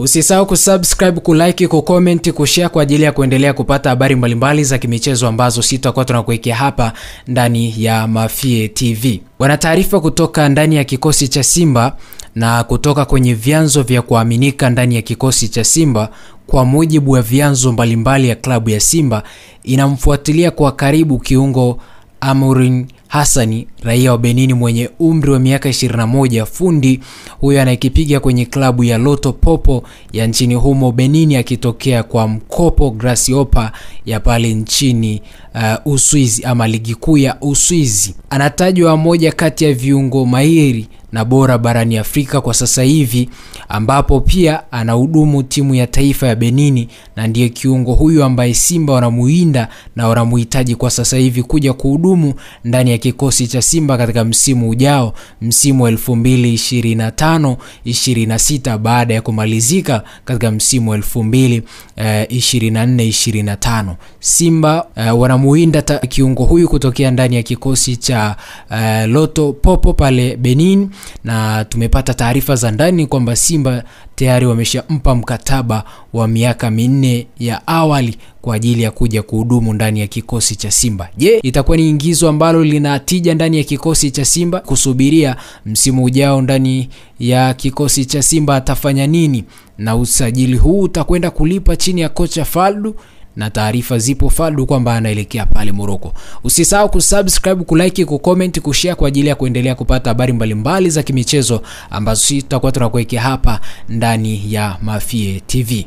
Usisahau kusubscribe, kulike, kucomment, kushare kwa ajili ya kuendelea kupata habari mbalimbali za kimichezo ambazo sitakuwa tunakuwekea hapa ndani ya Mafie TV. Wana taarifa kutoka ndani ya kikosi cha Simba na kutoka kwenye vyanzo vya kuaminika ndani ya kikosi cha Simba. Kwa mujibu wa vyanzo mbalimbali ya klabu ya Simba, inamfuatilia kwa karibu kiungo Amorin Hassani, raia wa Benin mwenye umri wa miaka 21. Fundi huyo anayekipiga kwenye klabu ya Loto Popo ya nchini humo Benin, akitokea kwa mkopo Grasshopper ya pale nchini Uswizi ama ligi kuu ya Uswizi. Anatajwa moja kati ya viungo mahiri na bora barani Afrika kwa sasa hivi, ambapo pia anahudumu timu ya taifa ya Benin, na ndiye kiungo huyu ambaye Simba wanamuinda na wanamuhitaji kwa sasa hivi kuja kuhudumu ndani ya kikosi cha Simba katika msimu ujao, msimu 2025-26, baada ya kumalizika katika msimu 2024-25. Simba wanamuinda kiungo huyu kutokea ndani ya kikosi cha Loto Popo pale Benin, na tumepata taarifa za ndani kwamba Simba tayari wameshampa mkataba wa miaka 4 ya awali kwa ajili ya kuja kuhudumu ndani ya kikosi cha Simba. Je, itakuwa ni ingizo ambalo linatija ndani ya kikosi cha Simba? Kusubiria msimu ujao ndani ya kikosi cha Simba atafanya nini, na usajili huu utakwenda kulipa chini ya kocha Faldu, na taarifa zipo Faldu kwamba anaelekea pale Morocco. Usisahau kusubscribe, kulike, kucomment, kushare kwa ajili ya kuendelea kupata habari mbalimbali za kimichezo ambazo tutakuwa tunakuwekea hapa ndani ya Mafie TV.